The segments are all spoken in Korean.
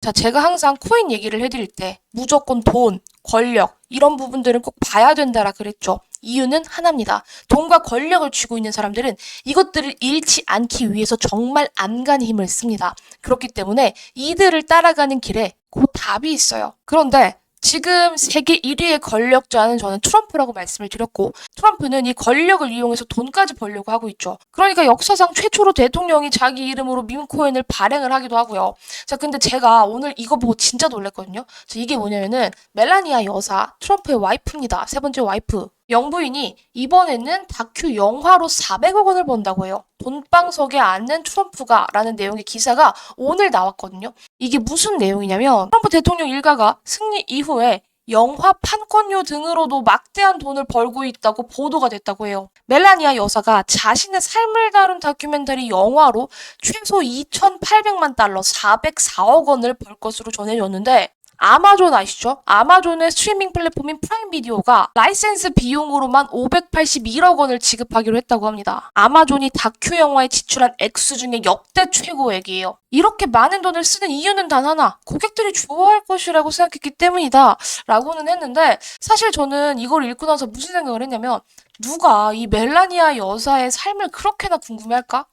자, 제가 항상 코인 얘기를 해드릴 때 무조건 돈, 권력 이런 부분들은 꼭 봐야 된다라 그랬죠. 이유는 하나입니다. 돈과 권력을 쥐고 있는 사람들은 이것들을 잃지 않기 위해서 정말 안간히 힘을 씁니다. 그렇기 때문에 이들을 따라가는 길에 곧 답이 있어요. 그런데 지금 세계 1위의 권력자는 저는 트럼프라고 말씀을 드렸고, 트럼프는 이 권력을 이용해서 돈까지 벌려고 하고 있죠. 그러니까 역사상 최초로 대통령이 자기 이름으로 밈코인을 발행을 하기도 하고요. 자, 근데 제가 오늘 이거 보고 진짜 놀랐거든요. 자, 이게 뭐냐면은 멜라니아 여사, 트럼프의 와이프입니다. 세 번째 와이프. 영부인이 이번에는 다큐 영화로 400억 원을 번다고 해요. 돈방석에 앉는 트럼프가 라는 내용의 기사가 오늘 나왔거든요. 이게 무슨 내용이냐면 트럼프 대통령 일가가 승리 이후에 영화 판권료 등으로도 막대한 돈을 벌고 있다고 보도가 됐다고 해요. 멜라니아 여사가 자신의 삶을 다룬 다큐멘터리 영화로 최소 2,800만 달러, 404억 원을 벌 것으로 전해졌는데 아마존 아시죠? 아마존의 스트리밍 플랫폼인 프라임 비디오가 라이센스 비용으로만 581억 원을 지급하기로 했다고 합니다. 아마존이 다큐 영화에 지출한 액수 중에 역대 최고액이에요. 이렇게 많은 돈을 쓰는 이유는 단 하나, 고객들이 좋아할 것이라고 생각했기 때문이다 라고는 했는데, 사실 저는 이걸 읽고 나서 무슨 생각을 했냐면, 누가 이 멜라니아 여사의 삶을 그렇게나 궁금해할까?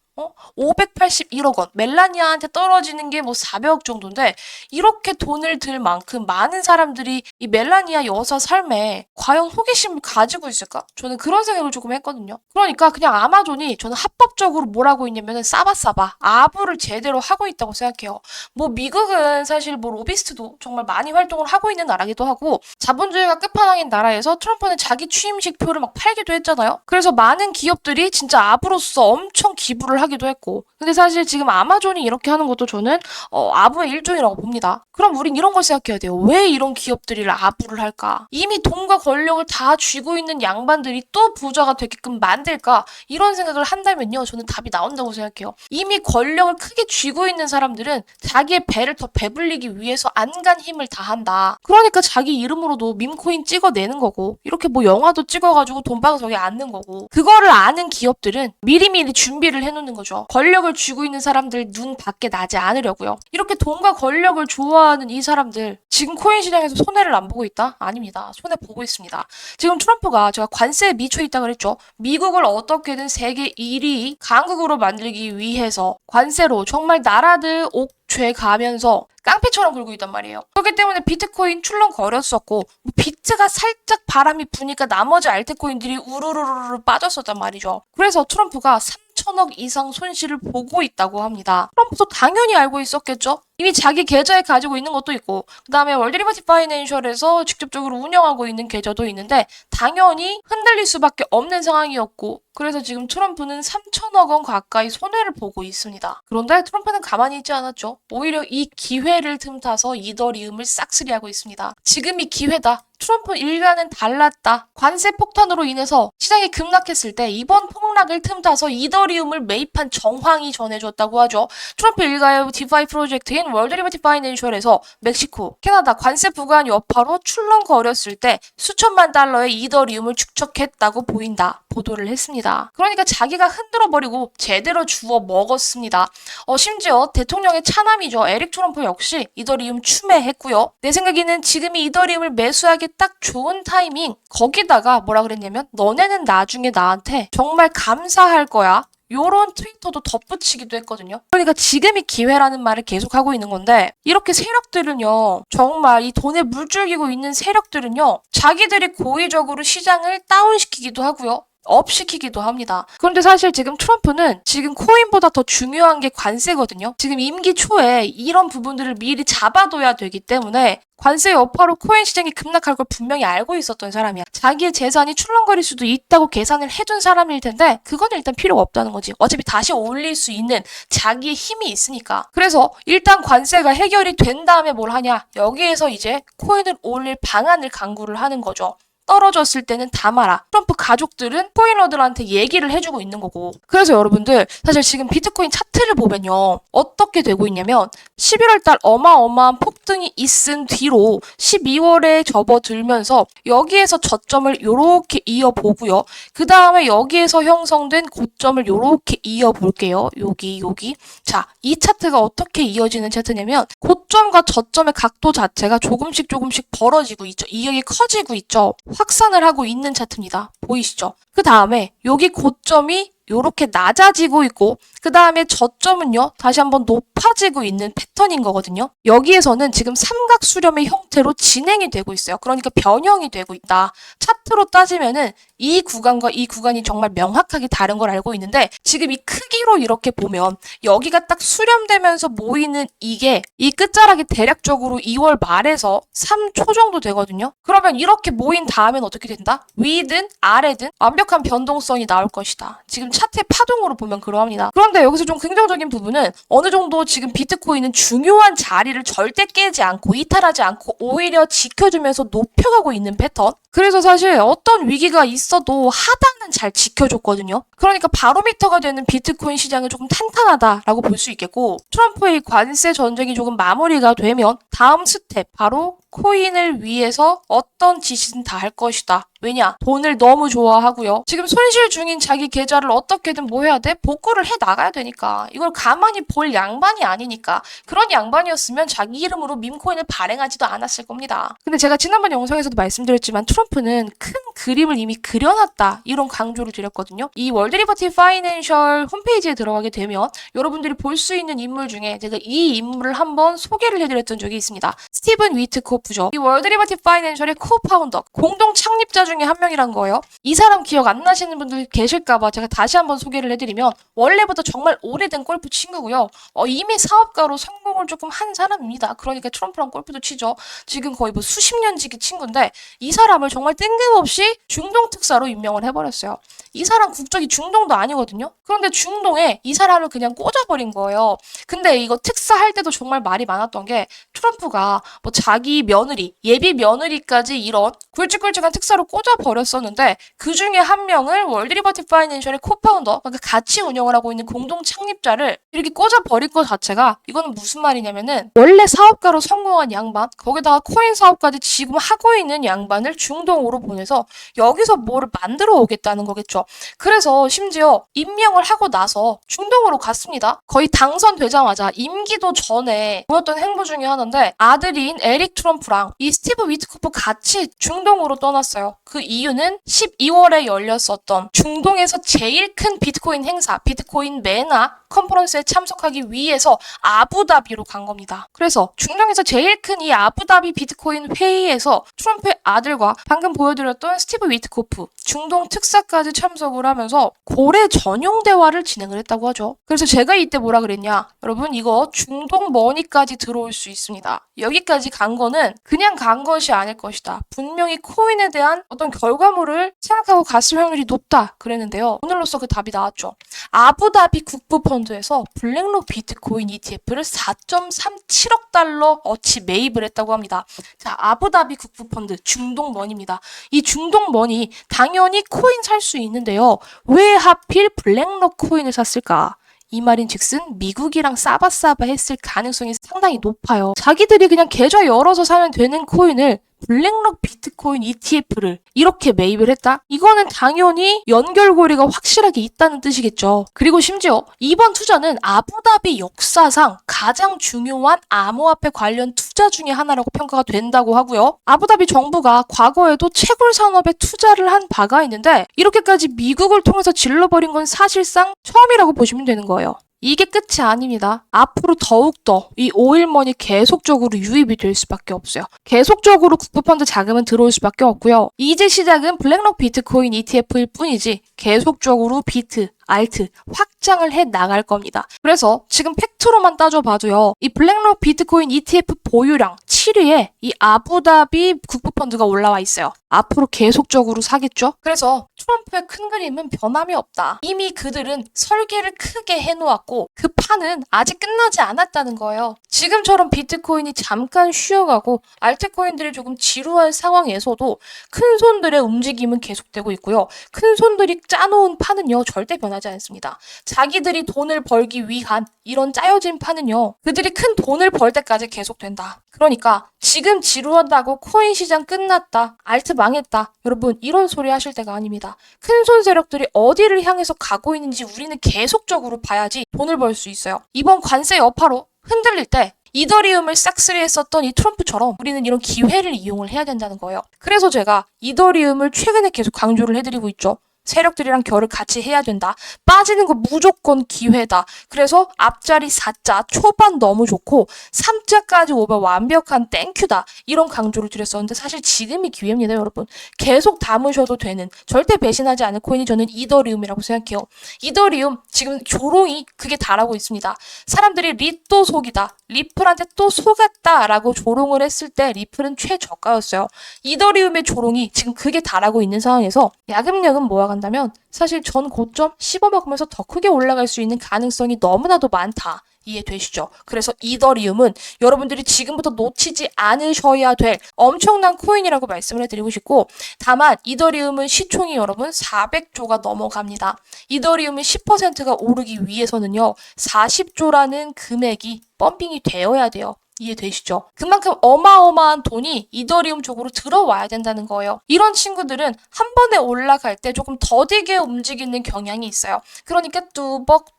581억 원. 멜라니아한테 떨어지는 게 뭐 400억 정도인데, 이렇게 돈을 들 만큼 많은 사람들이 이 멜라니아 여사 삶에 과연 호기심을 가지고 있을까? 저는 그런 생각을 조금 했거든요. 그러니까 그냥 아마존이 저는 합법적으로 뭘 하고 있냐면은 싸바싸바 아부를 제대로 하고 있다고 생각해요. 뭐 미국은 사실 뭐 로비스트도 정말 많이 활동을 하고 있는 나라기도 하고, 자본주의가 끝판왕인 나라에서 트럼프는 자기 취임식 표를 막 팔기도 했잖아요. 그래서 많은 기업들이 진짜 아부로서 엄청 기부를 하기도 했고, 근데 사실 지금 아마존이 이렇게 하는 것도 저는 아부의 일종이라고 봅니다. 그럼 우린 이런 걸 생각해야 돼요. 왜 이런 기업들이 아부를 할까? 이미 돈과 권력을 다 쥐고 있는 양반들이 또 부자가 되게끔 만들까? 이런 생각을 한다면요, 저는 답이 나온다고 생각해요. 이미 권력을 크게 쥐고 있는 사람들은 자기의 배를 더 배불리기 위해서 안간 힘을 다한다. 그러니까 자기 이름으로도 밈코인 찍어내는 거고, 이렇게 뭐 영화도 찍어가지고 돈방석에 앉는 거고, 그거를 아는 기업들은 미리미리 준비를 해놓는 거죠. 권력을 쥐고 있는 사람들 눈 밖에 나지 않으려고요. 이렇게 돈과 권력을 좋아하는 이 사람들, 지금 코인 시장에서 손해를 안 보고 있다? 아닙니다. 손해 보고 있습니다. 지금 트럼프가 제가 관세에 미쳐 있다 그랬죠. 미국을 어떻게든 세계 1위 강국으로 만들기 위해서 관세로 정말 나라들 옥죄 가면서 깡패처럼 굴고 있단 말이에요. 그렇기 때문에 비트코인 출렁거렸었고, 비트가 살짝 바람이 부니까 나머지 알트코인들이 우르르르 빠졌었단 말이죠. 그래서 트럼프가 3천억 이상 손실을 보고 있다고 합니다. 트럼프도 당연히 알고 있었겠죠? 이미 자기 계좌에 가지고 있는 것도 있고, 그 다음에 월드리버티 파이낸셜에서 직접적으로 운영하고 있는 계좌도 있는데 당연히 흔들릴 수밖에 없는 상황이었고, 그래서 지금 트럼프는 3천억 원 가까이 손해를 보고 있습니다. 그런데 트럼프는 가만히 있지 않았죠. 오히려 이 기회를 틈타서 이더리움을 싹쓸이하고 있습니다. 지금이 기회다. 트럼프 일가는 달랐다. 관세 폭탄으로 인해서 시장이 급락했을 때 이번 폭락을 틈타서 이더리움을 매입한 정황이 전해졌다고 하죠. 트럼프 일가의 디파이 프로젝트인 월드리버티 파이낸셜에서 멕시코, 캐나다 관세 부과한 여파로 출렁거렸을 때 수천만 달러의 이더리움을 축적했다고 보인다. 보도를 했습니다. 그러니까 자기가 흔들어버리고 제대로 주워 먹었습니다. 심지어 대통령의 차남이죠. 에릭 트럼프 역시 이더리움 추매했고요. 내 생각에는 지금이 이더리움을 매수하기 딱 좋은 타이밍. 거기다가 뭐라 그랬냐면 너네는 나중에 나한테 정말 감사할 거야. 요런 트위터도 덧붙이기도 했거든요. 그러니까 지금이 기회라는 말을 계속하고 있는 건데, 이렇게 세력들은요, 정말 이 돈에 물줄기고 있는 세력들은요, 자기들이 고의적으로 시장을 다운시키기도 하고요. 업시키기도 합니다. 그런데 사실 지금 트럼프는 지금 코인보다 더 중요한 게 관세거든요. 지금 임기 초에 이런 부분들을 미리 잡아둬야 되기 때문에 관세 여파로 코인 시장이 급락할 걸 분명히 알고 있었던 사람이야. 자기의 재산이 출렁거릴 수도 있다고 계산을 해둔 사람일 텐데 그건 일단 필요가 없다는 거지. 어차피 다시 올릴 수 있는 자기의 힘이 있으니까. 그래서 일단 관세가 해결이 된 다음에 뭘 하냐. 여기에서 이제 코인을 올릴 방안을 강구를 하는 거죠. 떨어졌을 때는 담아라. 트럼프 가족들은 코인러들한테 얘기를 해주고 있는 거고. 그래서 여러분들 사실 지금 비트코인 차트를 보면요. 어떻게 되고 있냐면 11월 달 어마어마한 폭등이 있은 뒤로 12월에 접어들면서 여기에서 저점을 요렇게 이어보고요. 그 다음에 여기에서 형성된 고점을 요렇게 이어볼게요. 여기. 자, 이 차트가 어떻게 이어지는 차트냐면 고점과 저점의 각도 자체가 조금씩 벌어지고 있죠. 이격이 커지고 있죠. 확산을 하고 있는 차트입니다. 보이시죠? 그 다음에 여기 고점이 요렇게 낮아지고 있고 그 다음에 저점은요 다시 한번 높아지고 있는 패턴인 거거든요. 여기에서는 지금 삼각 수렴의 형태로 진행이 되고 있어요. 그러니까 변형이 되고 있다. 차트로 따지면은 이 구간과 이 구간이 정말 명확하게 다른 걸 알고 있는데 지금 이 크기로 이렇게 보면 여기가 딱 수렴되면서 모이는 이게 이 끝자락이 대략적으로 2월 말에서 3초 정도 되거든요. 그러면 이렇게 모인 다음엔 어떻게 된다? 위든 아래든 완벽한 변동성이 나올 것이다. 지금 차트의 파동으로 보면 그러합니다. 그런데 여기서 좀 긍정적인 부분은 어느 정도 지금 비트코인은 중요한 자리를 절대 깨지 않고 이탈하지 않고 오히려 지켜주면서 높여가고 있는 패턴. 그래서 사실 어떤 위기가 있어도 하단은 잘 지켜줬거든요. 그러니까 바로미터가 되는 비트코인 시장은 조금 탄탄하다라고 볼 수 있겠고 트럼프의 관세 전쟁이 조금 마무리가 되면 다음 스텝 바로 코인을 위해서 어떤 짓이든 다 할 것이다. 왜냐? 돈을 너무 좋아하고요. 지금 손실 중인 자기 계좌를 어떻게든 뭐 해야 돼? 복구를 해 나가야 되니까. 이걸 가만히 볼 양반이 아니니까. 그런 양반이었으면 자기 이름으로 밈코인을 발행하지도 않았을 겁니다. 근데 제가 지난번 영상에서도 말씀드렸지만 트럼프는 큰 그림을 이미 그려놨다. 이런 강조를 드렸거든요. 이 월드 리버티 파이낸셜 홈페이지에 들어가게 되면 여러분들이 볼 수 있는 인물 중에 제가 이 인물을 한번 소개를 해드렸던 적이 있습니다. 스티븐 위트코프죠. 이 월드 리버티 파이낸셜의 코파운더, 공동 창립자 중에 한 명이란 거예요. 이 사람 기억 안 나시는 분들 계실까봐 제가 다시 한번 소개를 해드리면 원래부터 정말 오래된 골프 친구고요. 이미 사업가로 성공을 조금 한 사람입니다. 그러니까 트럼프랑 골프도 치죠. 지금 거의 뭐 수십 년 지기 친구인데 이 사람을 정말 뜬금없이 중동 특사로 임명을 해버렸어요. 이 사람 국적이 중동도 아니거든요. 그런데 중동에 이 사람을 그냥 꽂아버린 거예요. 근데 이거 특사할 때도 정말 말이 많았던 게 트럼프가 뭐 자기 며느리, 예비 며느리까지 이런 굵직굵직한 특사로 꽂아버렸었는데 그 중에 한 명을 월드 리버티 파이낸셜의 코파운더, 그러니까 같이 운영을 하고 있는 공동 창립자를 이렇게 꽂아버린 것 자체가 이거는 무슨 말이냐면은 원래 사업가로 성공한 양반, 거기다가 코인 사업까지 지금 하고 있는 양반을 중동으로 보내서 여기서 뭐를 만들어 오겠다는 거겠죠. 그래서 심지어 임명을 하고 나서 중동으로 갔습니다. 거의 당선되자마자 임기도 전에 보였던 행보 중에 하나인데 아들인 에릭 트럼프랑 이 스티브 위트코프 같이 중동으로 떠났어요. 그 이유는 12월에 열렸었던 중동에서 제일 큰 비트코인 행사, 비트코인 메나 컨퍼런스에 참석하기 위해서 아부다비로 간 겁니다. 그래서 중동에서 제일 큰 이 아부다비 비트코인 회의에서 트럼프의 아들과 방금 보여드렸던 스티브 위트코프, 중동 특사까지 참석을 하면서 고래 전용 대화를 진행을 했다고 하죠. 그래서 제가 이때 뭐라 그랬냐? 여러분 이거 중동 머니까지 들어올 수 있습니다. 여기까지 간 거는 그냥 간 것이 아닐 것이다. 분명히 코인에 대한 어떤 결과물을 생각하고 갔을 확률이 높다 그랬는데요. 오늘로써 그 답이 나왔죠. 아부다비 국부펀드에서 블랙록 비트코인 ETF를 4.37억 달러 어치 매입을 했다고 합니다. 자, 아부다비 국부펀드 중동 머니입니다. 이 중동 머니 당연히 코인 살 수 있는데요. 왜 하필 블랙록 코인을 샀을까? 이 말인즉슨 미국이랑 싸바싸바 했을 가능성이 상당히 높아요. 자기들이 그냥 계좌 열어서 사면 되는 코인을 블랙록 비트코인 ETF를 이렇게 매입을 했다? 이거는 당연히 연결고리가 확실하게 있다는 뜻이겠죠. 그리고 심지어 이번 투자는 아부다비 역사상 가장 중요한 암호화폐 관련 투자 중에 하나라고 평가가 된다고 하고요. 아부다비 정부가 과거에도 채굴 산업에 투자를 한 바가 있는데 이렇게까지 미국을 통해서 질러버린 건 사실상 처음이라고 보시면 되는 거예요. 이게 끝이 아닙니다. 앞으로 더욱더 이 오일머니 계속적으로 유입이 될 수밖에 없어요. 계속적으로 국부펀드 자금은 들어올 수밖에 없고요. 이제 시작은 블랙록 비트코인 ETF일 뿐이지 계속적으로 비트, 알트 확장을 해 나갈 겁니다. 그래서 지금 팩트로만 따져봐도요. 이 블랙록 비트코인 ETF 보유량 7위에 이 아부다비 국부펀드가 올라와 있어요. 앞으로 계속적으로 사겠죠? 그래서 트럼프의 큰 그림은 변함이 없다. 이미 그들은 설계를 크게 해놓았고 그 판은 아직 끝나지 않았다는 거예요. 지금처럼 비트코인이 잠깐 쉬어가고 알트코인들이 조금 지루한 상황에서도 큰 손들의 움직임은 계속되고 있고요. 큰 손들이 짜놓은 판은요. 절대 변하지 않습니다. 자기들이 돈을 벌기 위한 이런 짜여진 판은요. 그들이 큰 돈을 벌 때까지 계속된다. 그러니까 지금 지루하다고 코인 시장 끝났다. 알트 망했다. 여러분 이런 소리 하실 때가 아닙니다. 큰손 세력들이 어디를 향해서 가고 있는지 우리는 계속적으로 봐야지 돈을 벌 수 있어요. 이번 관세 여파로 흔들릴 때 이더리움을 싹쓸이했었던 이 트럼프처럼 우리는 이런 기회를 이용을 해야 된다는 거예요. 그래서 제가 이더리움을 최근에 계속 강조를 해드리고 있죠. 세력들이랑 결을 같이 해야 된다. 빠지는 거 무조건 기회다. 그래서 앞자리 4자 초반 너무 좋고 3자까지 오면 완벽한 땡큐다. 이런 강조를 드렸었는데 사실 지금이 기회입니다, 여러분. 계속 담으셔도 되는 절대 배신하지 않을 코인이 저는 이더리움이라고 생각해요. 이더리움 지금 조롱이 그게 달하고 있습니다. 사람들이 리또 속이다. 리플한테 또 속았다라고 조롱을 했을 때 리플은 최저가였어요. 이더리움의 조롱이 지금 그게 달하고 있는 상황에서 야금야금 모아간다면 사실 전 고점 씹어먹으면서 더 크게 올라갈 수 있는 가능성이 너무나도 많다. 이해되시죠? 그래서 이더리움은 여러분들이 지금부터 놓치지 않으셔야 될 엄청난 코인이라고 말씀을 해드리고 싶고 다만 이더리움은 시총이 여러분 400조가 넘어갑니다. 이더리움은 10%가 오르기 위해서는요. 40조라는 금액이 펌핑이 되어야 돼요. 이해되시죠? 그만큼 어마어마한 돈이 이더리움 쪽으로 들어와야 된다는 거예요. 이런 친구들은 한 번에 올라갈 때 조금 더디게 움직이는 경향이 있어요. 그러니까 뚜벅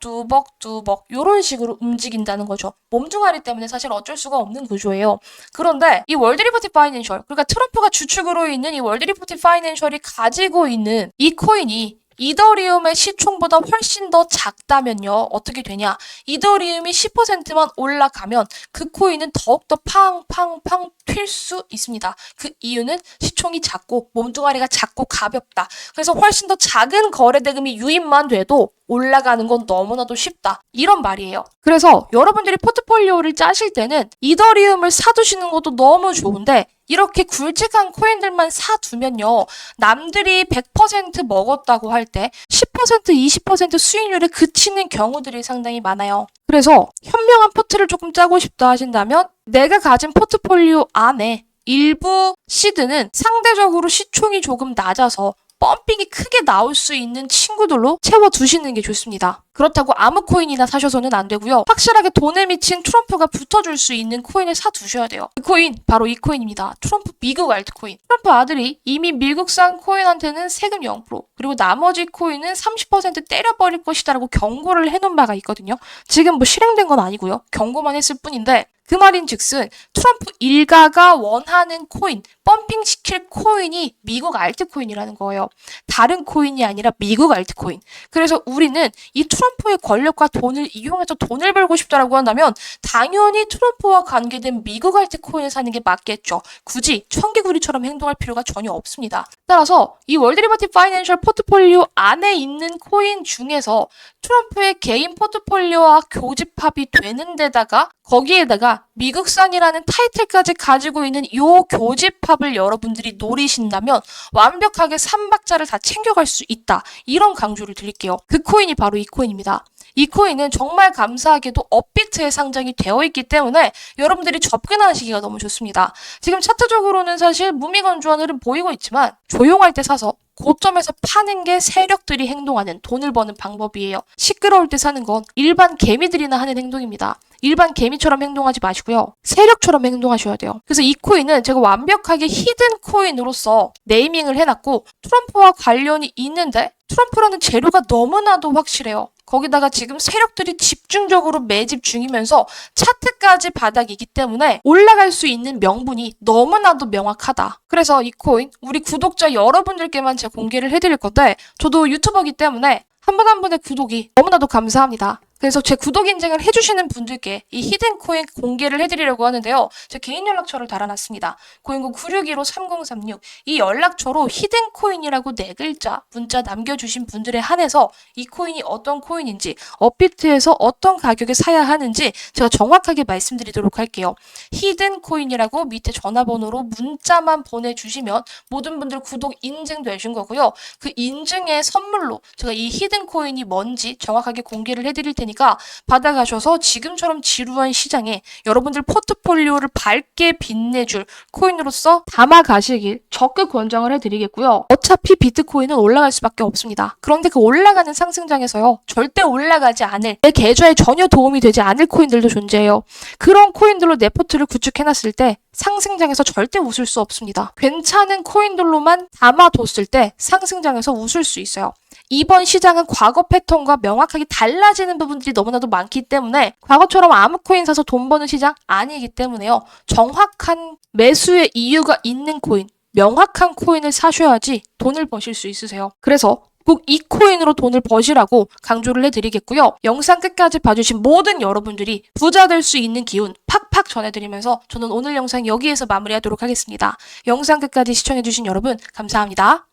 이런 식으로 움직인다는 거죠. 몸뚱아리 때문에 사실 어쩔 수가 없는 구조예요. 그런데 이 월드 리버티 파이낸셜, 그러니까 트럼프가 주축으로 있는 이 월드 리버티 파이낸셜이 가지고 있는 이 코인이 이더리움의 시총보다 훨씬 더 작다면요. 어떻게 되냐. 이더리움이 10%만 올라가면 그 코인은 더욱더 팡팡팡 튈 수 있습니다. 그 이유는 시총이 작고 몸뚱아리가 작고 가볍다. 그래서 훨씬 더 작은 거래 대금이 유입만 돼도 올라가는 건 너무나도 쉽다. 이런 말이에요. 그래서 여러분들이 포트폴리오를 짜실 때는 이더리움을 사두시는 것도 너무 좋은데 이렇게 굵직한 코인들만 사두면요. 남들이 100% 먹었다고 할 때 10%, 20% 수익률에 그치는 경우들이 상당히 많아요. 그래서 현명한 포트를 조금 짜고 싶다 하신다면 내가 가진 포트폴리오 안에 일부 시드는 상대적으로 시총이 조금 낮아서 펌핑이 크게 나올 수 있는 친구들로 채워두시는 게 좋습니다. 그렇다고 아무 코인이나 사셔서는 안 되고요. 확실하게 돈에 미친 트럼프가 붙어줄 수 있는 코인을 사두셔야 돼요. 그 코인 바로 이 코인입니다. 트럼프 미국 알트코인. 트럼프 아들이 이미 미국산 코인한테는 세금 0% 그리고 나머지 코인은 30% 때려버릴 것이다라고 경고를 해놓은 바가 있거든요. 지금 뭐 실행된 건 아니고요. 경고만 했을 뿐인데 그 말인즉슨 트럼프 일가가 원하는 코인, 펌핑시킬 코인이 미국 알트코인이라는 거예요. 다른 코인이 아니라 미국 알트코인. 그래서 우리는 이 트럼프의 권력과 돈을 이용해서 돈을 벌고 싶다라고 한다면 당연히 트럼프와 관계된 미국 알트코인을 사는 게 맞겠죠. 굳이 청개구리처럼 행동할 필요가 전혀 없습니다. 따라서 이 월드 리버티 파이낸셜 포트폴리오 안에 있는 코인 중에서 트럼프의 개인 포트폴리오와 교집합이 되는 데다가 거기에다가 미국산이라는 타이틀까지 가지고 있는 이 교집합을 여러분들이 노리신다면 완벽하게 3박자를 다 챙겨갈 수 있다. 이런 강조를 드릴게요. 그 코인이 바로 이 코인입니다. 이 코인은 정말 감사하게도 업비트에 상장이 되어 있기 때문에 여러분들이 접근하시기가 너무 좋습니다. 지금 차트적으로는 사실 무미건조한 흐름 보이고 있지만 조용할 때 사서 고점에서 파는 게 세력들이 행동하는 돈을 버는 방법이에요. 시끄러울 때 사는 건 일반 개미들이나 하는 행동입니다. 일반 개미처럼 행동하지 마시고요. 세력처럼 행동하셔야 돼요. 그래서 이 코인은 제가 완벽하게 히든 코인으로서 네이밍을 해놨고 트럼프와 관련이 있는데 트럼프라는 재료가 너무나도 확실해요. 거기다가 지금 세력들이 집중적으로 매집 중이면서 차트까지 바닥이기 때문에 올라갈 수 있는 명분이 너무나도 명확하다. 그래서 이 코인 우리 구독자 여러분들께만 제가 공개를 해드릴 건데 저도 유튜버이기 때문에 한 분 한 분의 구독이 너무나도 감사합니다. 그래서 제 구독 인증을 해주시는 분들께 이 히든코인 공개를 해드리려고 하는데요. 제 개인 연락처를 달아놨습니다. 010-9615-3036 이 연락처로 히든코인이라고 4글자 문자 남겨주신 분들에 한해서 이 코인이 어떤 코인인지 업비트에서 어떤 가격에 사야 하는지 제가 정확하게 말씀드리도록 할게요. 히든코인이라고 밑에 전화번호로 문자만 보내주시면 모든 분들 구독 인증되신 거고요. 그 인증의 선물로 제가 이 히든코인이 뭔지 정확하게 공개를 해드릴 테니까 받아가셔서 지금처럼 지루한 시장에 여러분들 포트폴리오를 밝게 빛내줄 코인으로서 담아가시길 적극 권장을 해드리겠고요. 어차피 비트코인은 올라갈 수밖에 없습니다. 그런데 그 올라가는 상승장에서요. 절대 올라가지 않을, 내 계좌에 전혀 도움이 되지 않을 코인들도 존재해요. 그런 코인들로 내 포트를 구축해놨을 때 상승장에서 절대 웃을 수 없습니다. 괜찮은 코인들로만 담아뒀을 때 상승장에서 웃을 수 있어요. 이번 시장은 과거 패턴과 명확하게 달라지는 부분들이 너무나도 많기 때문에 과거처럼 아무 코인 사서 돈 버는 시장 아니기 때문에요. 정확한 매수의 이유가 있는 코인, 명확한 코인을 사셔야지 돈을 버실 수 있으세요. 그래서 꼭 이 코인으로 돈을 버시라고 강조를 해드리겠고요. 영상 끝까지 봐주신 모든 여러분들이 부자 될 수 있는 기운 팍팍 전해드리면서 저는 오늘 영상 여기에서 마무리하도록 하겠습니다. 영상 끝까지 시청해주신 여러분 감사합니다.